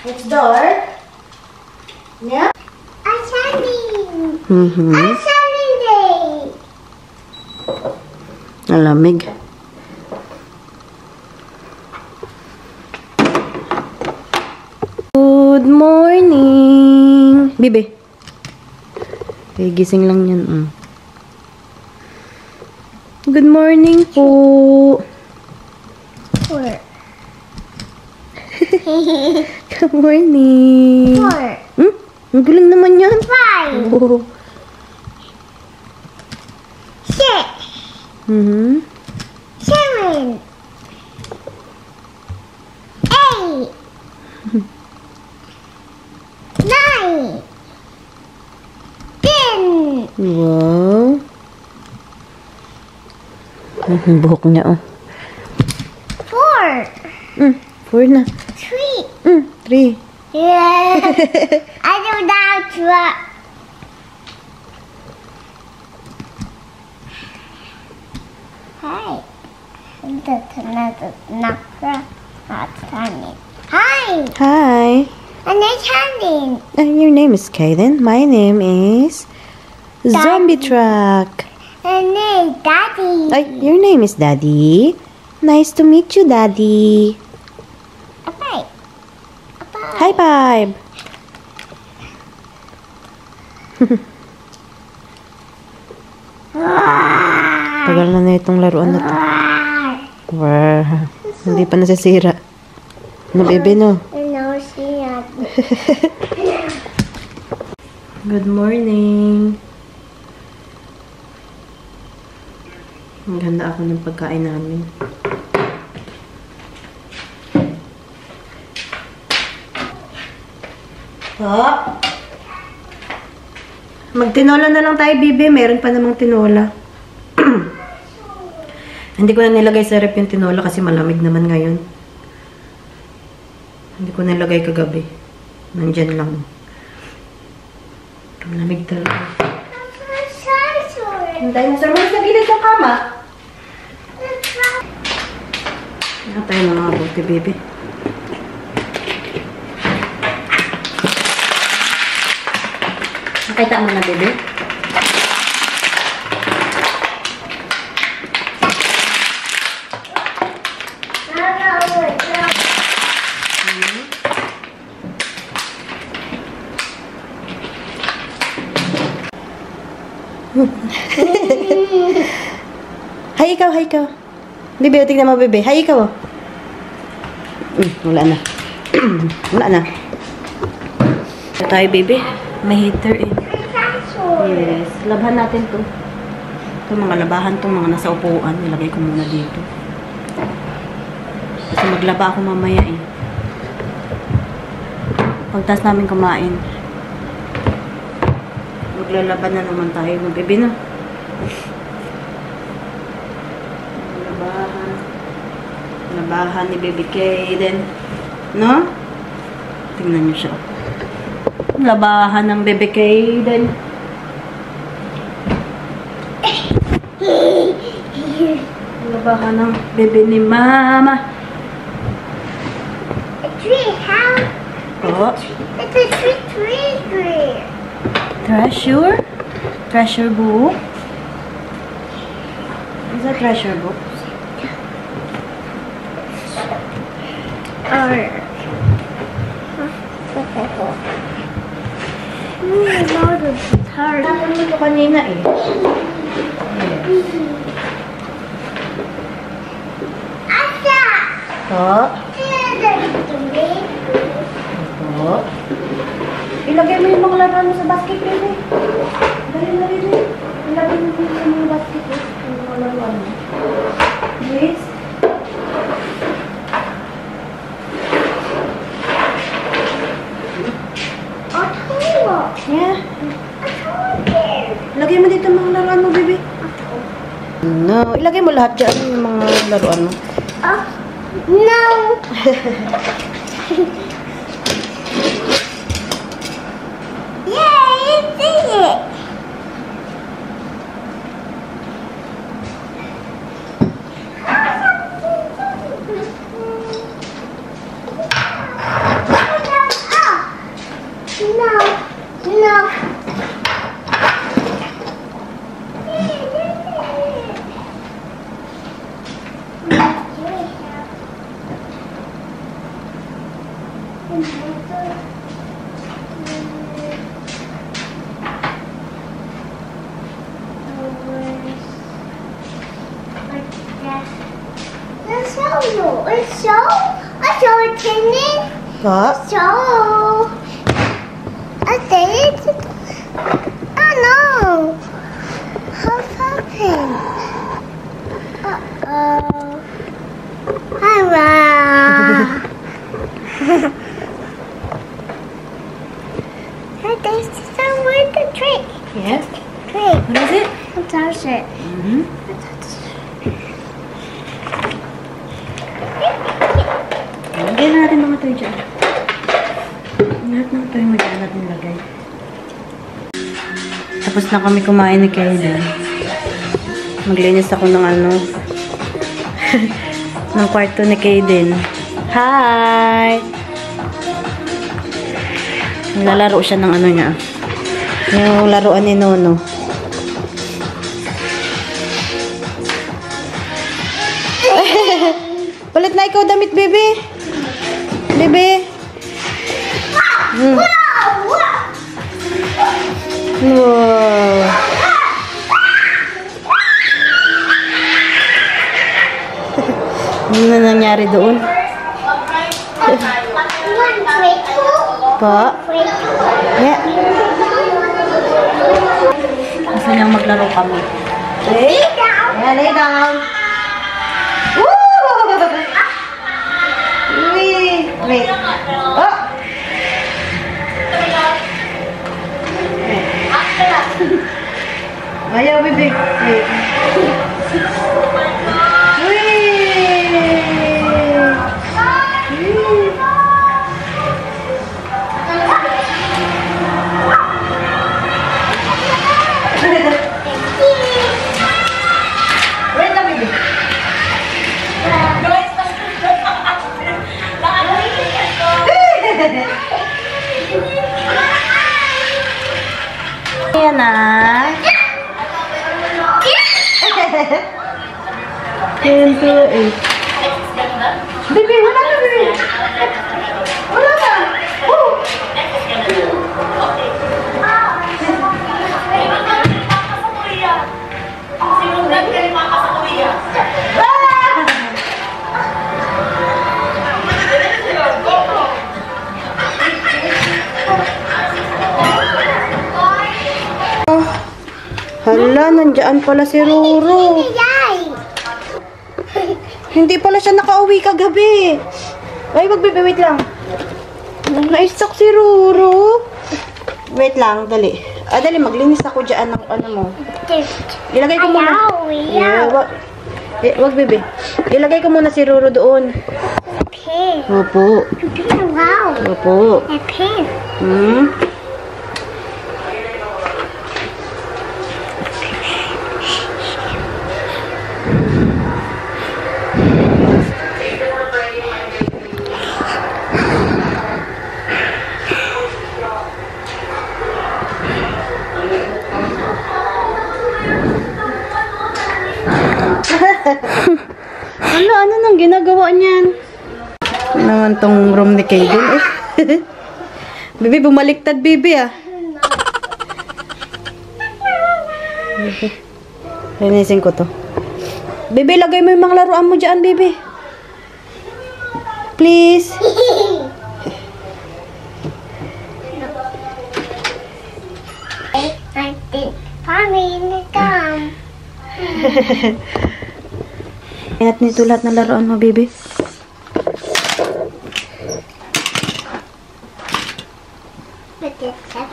It's dark. Yeah? A sunny. Mm-hmm. A sunny day. Alamig. Good morning! Bibi. Okay, gising lang yan. Good morning po. Four. Good morning. Four. Ang galing naman yan. Five. Oh. Six. Mm-hmm. Seven. Eight. Nine. 10. Wow. Ang buhok niya, oh. 4. 4 na. 3. 3. Yeah. I do that truck. Hi. That's another knocker. Not turning. Hi. Hi. And it's turning. Your name is Kaden. My name is Zombie Truck. And then Daddy. Your name is Daddy. Nice to meet you, Daddy. Bye. Bye. High five. Tagal na itong laruan na to. Wow. Hindi pa nasisira. No, baby, no? No, she not. Good morning. Ang ganda ako ng pagkain namin. Oh. Magtinola na lang tayo, bibi. Meron pa namang tinola. Hindi ko na nilagay sa rep yung tinola kasi malamig naman ngayon. Hindi ko nilagay kagabi. Nandyan lang. Malamig talaga. Hintayin mo, sir. Malis na gilid ng kama. Tayo na mga buti, baby. Nakita mo na, baby? Hay ikaw, hay ikaw. Bibi, tignan mo, bibi. Hay ikaw. Wala na. Wala na. Ito tayo, baby. May heater eh. Yes. Labhan natin to. Ito mga labahan to, mga nasa upuan. Nilagay ko muna dito. Kasi maglaba ako mamaya eh. Pagtas namin kumain. Maglalaban na naman tayo. Baby na. Labahan. Labahan ni Baby Kaden. No? Tingnan niyo siya. Labahan ng Baby Kaden. Labahan ng bebe ni Mama. A tree house. Oh. It's a tree. Treasure? Treasure book? Is that treasure book? Tapos mo ito kanina eh. Asa! Oh. Oh. Ilagay mo yung mga laruan mo sa basket, baby. Dali na rin eh. Ilagay mo yung mga basket eh. Yung mga laruan mo. Please. Yeah. Ilagay mo dito mga laruan mo, baby. No. Ilagay mo lahat dyan yung mga laruan mo. No. Yay, it's it. Pa? So, I did. Oh no! What happened? Uh-oh. Hello. This is somewhere to trick. Yes? Trick. What is it? I'll touch it. Lagyan natin mga tayo dyan. Lahat ng tayo mo dyan natin lagay. Tapos na kami kumain ni Kaden. Maglinis ako ng ano. ng kwarto ni Kaden. Hi! Naglalaro siya ng ano niya. Yung laruan ni Nono. Palit na ikaw damit, baby. Baby. Wow. Ano na nangyari doon? Pa? Yeah. Gusto niyang maglaro kami. Lay down. Yeah, lay down. Woo! Wait. Oh! Ayaw, baby. Wait. Ayan na. Ayan to eh. Baby, wala na baby. Wala na. Oh. Hala, nandiyan pala si Roro. Hindi pala siya nakauwi kagabi. Ay, wag bebe, wait lang. Na-stuck si Roro. Wait lang, dali. Dali, maglinis ako dyan ng ano mo. Ilagay ko muna. Yeah, wag bebe. Ilagay ko muna si Roro doon. Okay. Opo. Wow. Opo. Okay. Ano nang ginagawa niyan? Ano naman tong room ni Kaden eh. Bibi, bumaliktad bibi ah. Linisin ko to. Bibi, lagay mo yung mga laruan mo dyan, bibi. Please. I think Mommy is come. Inat nito lahat ng laruan mo, baby.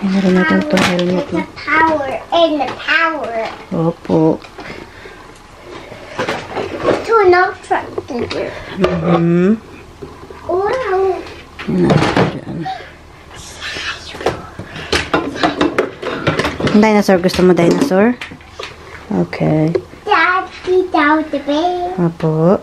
Meron natin itong helmet The na. power and the power. Opo. To no truck to do. Wow. Yan natin dyan. Dinosaur. Gusto mo dinosaur? Okay. Daddy down the bed. Opo.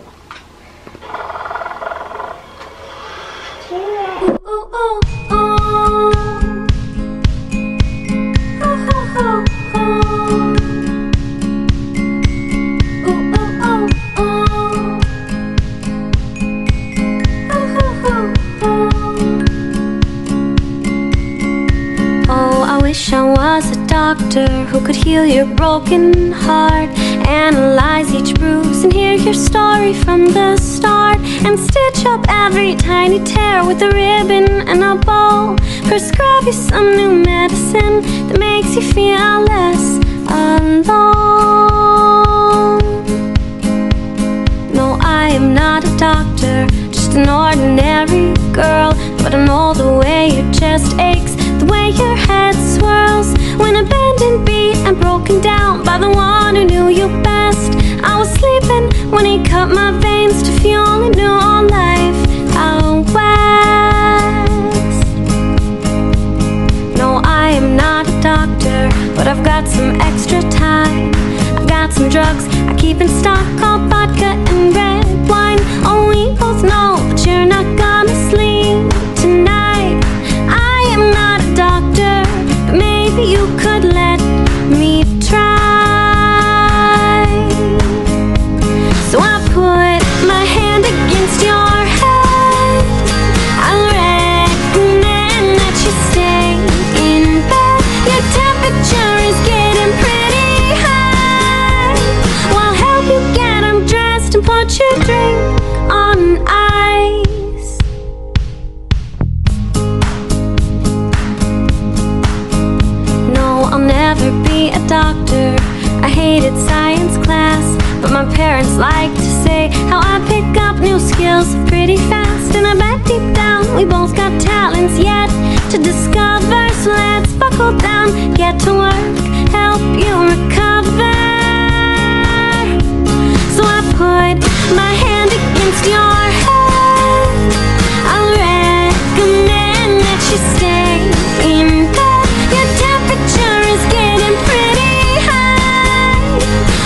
wish I was a doctor who could heal your broken heart, analyze each bruise and hear your story from the start, and stitch up every tiny tear with a ribbon and a bow. Prescribe you some new medicine that makes you feel less alone. No, I am not a doctor, just an ordinary girl, but I know the way your chest aches, the way your head swirls when abandoned, beat and broken down by the one who knew you best. I was sleeping when he cut my veins to fuel a new life out west. No, I am not a doctor, but I've got some extra time. I've got some drugs I keep in stock called vodka and red wine. Oh, we both know that you're not gonna sleep tonight. I am not a doctor, but maybe you could let me try. So I put my hand against your head. I recommend that you stay in bed. Your temperature is getting pretty high. Well, I'll help you get undressed and put your drink on ice. No, I'll never be a doctor. I hated science class, but my parents like to say how I pick up new skills pretty fast. And I bet deep down we both got talents yet to discover. So let's buckle down, get to work, help you recover. So I put my hand against your head. I'll recommend that you stay in bed. Your temperature is getting pretty high.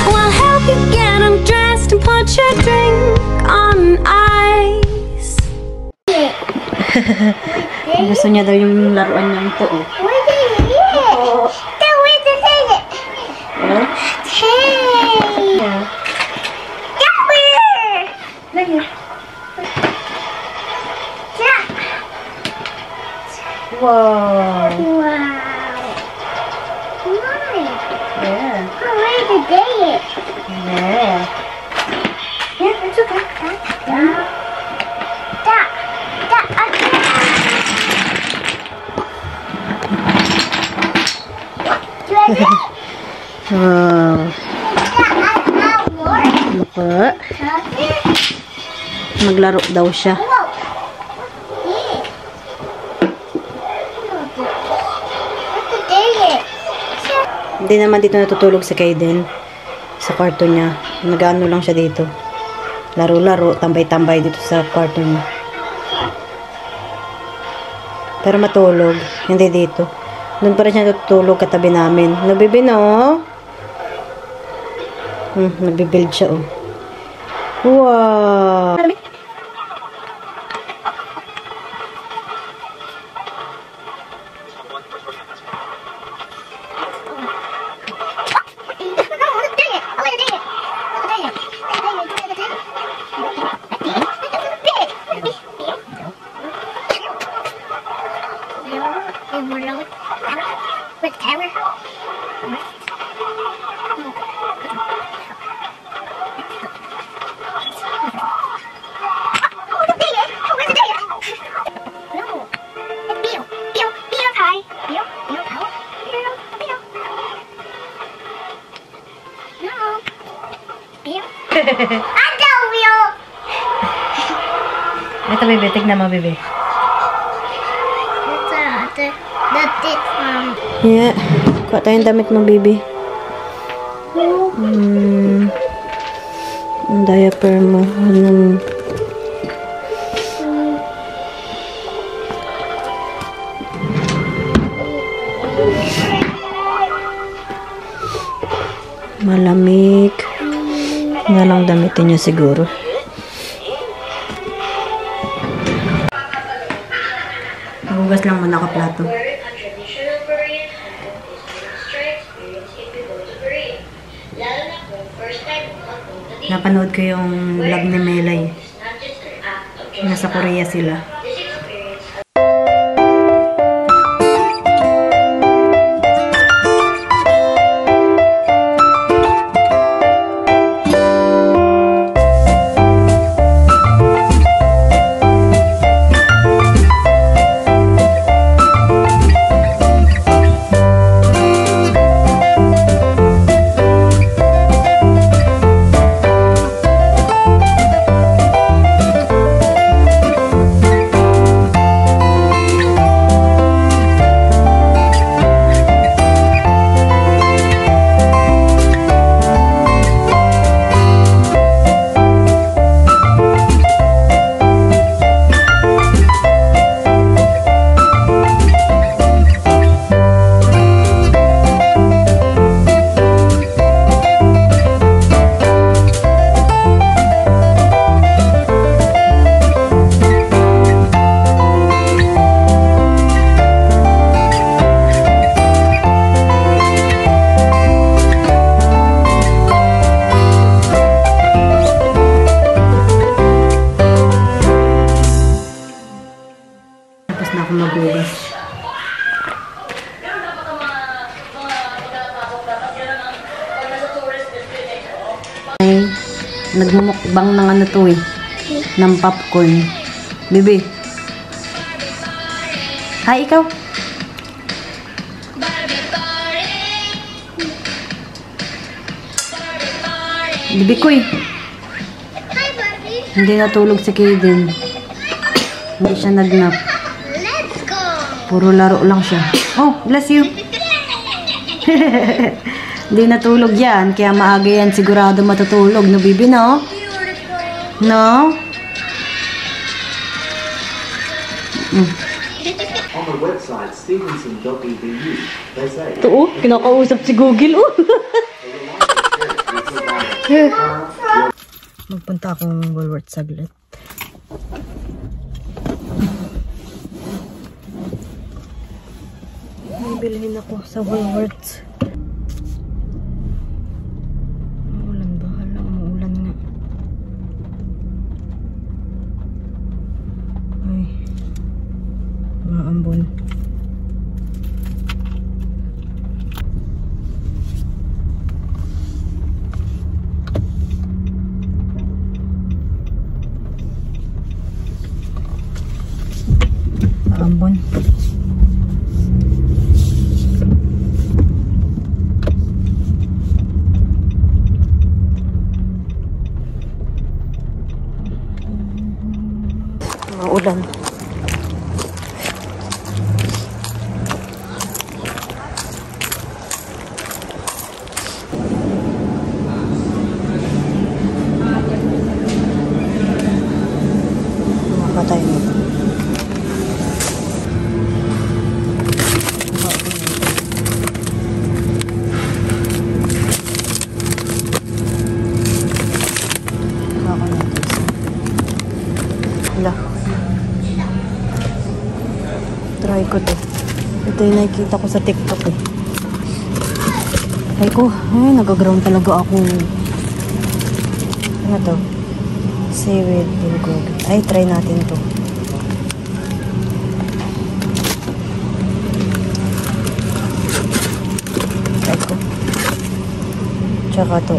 Well, I'll help you get undressed and put your drink on ice. Gusto niya daw yung laruan niya ito, oh. Where's the thing? Yeah? Hey! Get where? Lagi. Yeah. Wow. Wow. Why? Yeah. Where's the day? Yeah. Yeah, it's okay. Wow. Maka. Maglaro daw siya. Hindi naman dito natutulog si Kaiden. Sa kwarto niya. Nag-ano lang siya dito. Laro-laro, tambay-tambay dito sa kwarto niya. Pero matulog. Hindi dito. Doon pa rin siya natutulog katabi namin. Nabibi na, oh. Nagbibuild siya, oh. Wow. With camera. Ito, bebe. Tignan mo, bebe. Yeah. Kuha tayong damit mo, baby. Ang diaper mo. Anong... malamig. Nga lang damitin niya siguro. Nagugas lang muna ako plato. Napanood ko yung vlog ni Melay. Nasa Korea sila. ako maghugas. Ay, nagmumukbang ng ano to eh. Ng popcorn. Bibi. Hi, ikaw. Bibi ko eh. Hindi natulog si Kaden. Hindi siya nagnap. Let's go. Puro laro lang siya. Oh, bless you. Hindi natulog yan. Kaya maaga yan sigurado matutulog. No, Bibi, no? No? On the website stevenson.edu, they say Ito, oh. Kinakausap si Google, oh. Magpunta akong Woolworths saglit. May bilhin ako sa Woolworths. Maulan ba? Hala, maulan nga. Ay. Maambon. Ambon. Maulan. Matay nito. Try ko to. Ito yung nakikita ko sa TikTok eh. Ay ko, ay nagaground talaga ako. Ano to? Seaweed bulgogi. Ay, try natin to. Try ko. Tsaka to.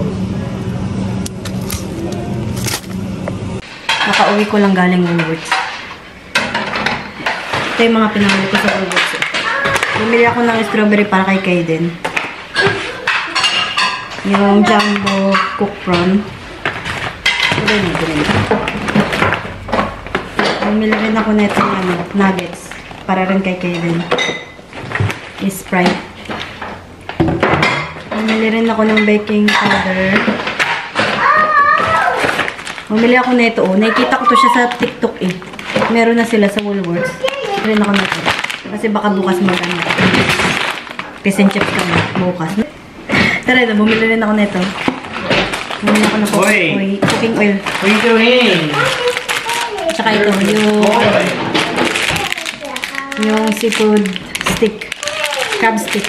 Nakauwi ko lang galing Woolworths. Ito yung mga pinamili ko sa Woolworths. Bumili ako ng strawberry para kay Kaden. Yung jumbo cook prawn. Ito na, ito na. Bumili rin ako na itong nuggets para rin kay Kaden. Sprite. Bumili rin ako ng baking powder. Bumili ako na ito. Oh. Nakikita ko to siya sa TikTok eh. Meron na sila sa Woolworths. Rin ako na ito. Kasi baka bukas mag-ano. Fish and chips kami. Bukas. Tara na, bumili rin ako na ito. Bumili ako ng cooking oil. What are you doing? Tsaka ito, yung seafood stick. Crab stick.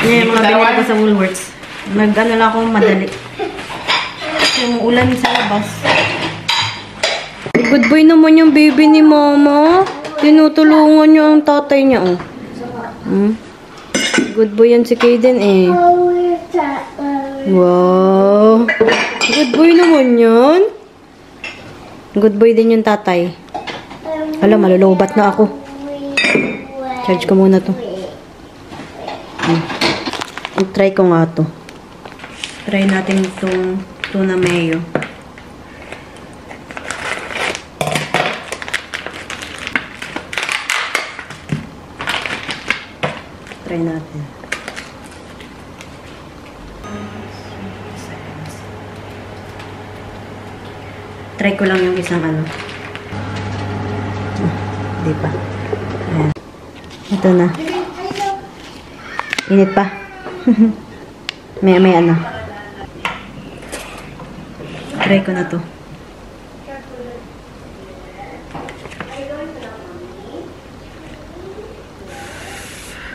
Yan yung mga binili ko sa Woolworths. Nag-ano lang akong madali. Yung ulan sa labas. Good boy naman yung baby ni mama. Tinutulungan niya ang tatay niya, oh. Good boy yan si Kaden, eh. Wow. Good boy naman yan. Good boy din yung tatay. Alam, malulubat na ako. Charge ko muna to. Try ko nga to. Try natin itong tuna mayo. Try natin. Try ko lang yung isang ano. Di pa. Ayan. Ito na. Init pa. may ano. Try ko na to.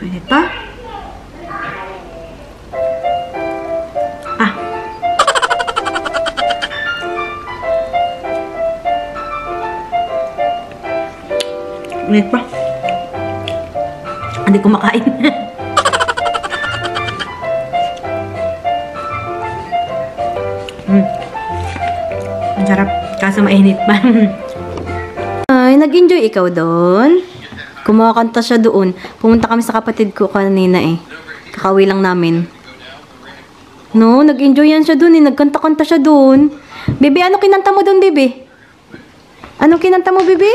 Init pa? Ah. Ulit pa. Hindi kumakain. Ang sarap. Kaso mainit pa. Ay, nag-enjoy ikaw doon? Kumakanta siya doon. Pumunta kami sa kapatid ko kanina eh. Kakauwi lang namin. No, nag-enjoy yan siya doon eh. Nagkanta-kanta siya doon. Bebe, ano kinanta mo doon, bebe? Anong kinanta mo, bebe?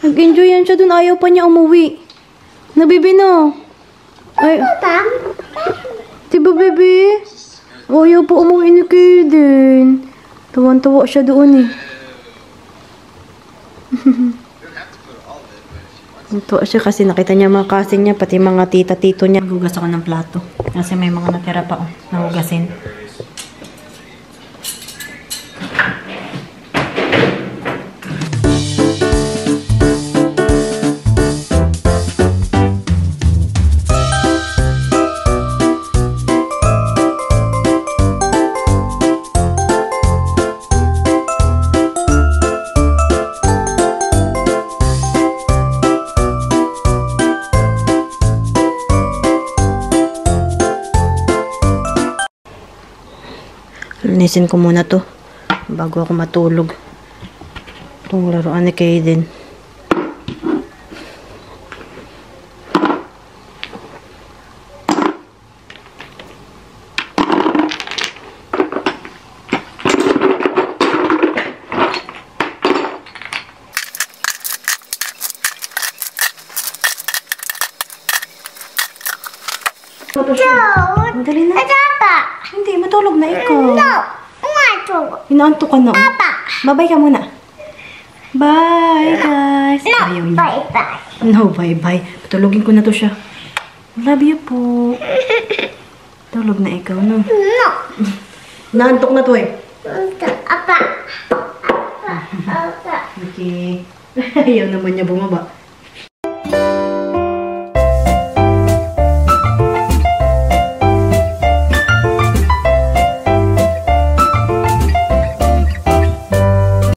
Nag-enjoy yan siya doon. Ayaw pa niya umuwi. Na, bebe, no? Ay, diba, bebe? Ayaw pa umuwi ni Kaden. Tawan-tawa siya doon eh. Ito siya kasi nakita niya mga kasing niya, pati mga tita-tito niya. Nagugas ako ng plato. Kasi may mga natira pa oh, nahugasin. Linisin ko muna to bago ako matulog. Itong laruan ni Kaden. Madali na. Hindi, matulog na ikaw. Inaantok ka na. Bye-bye ka muna. Bye, guys. Ayaw niya. No, bye-bye. Patulogin ko na to siya. Love you po. Tulog na ikaw, no? No. Naantok na to eh. Okay. Ayaw naman niya bumaba.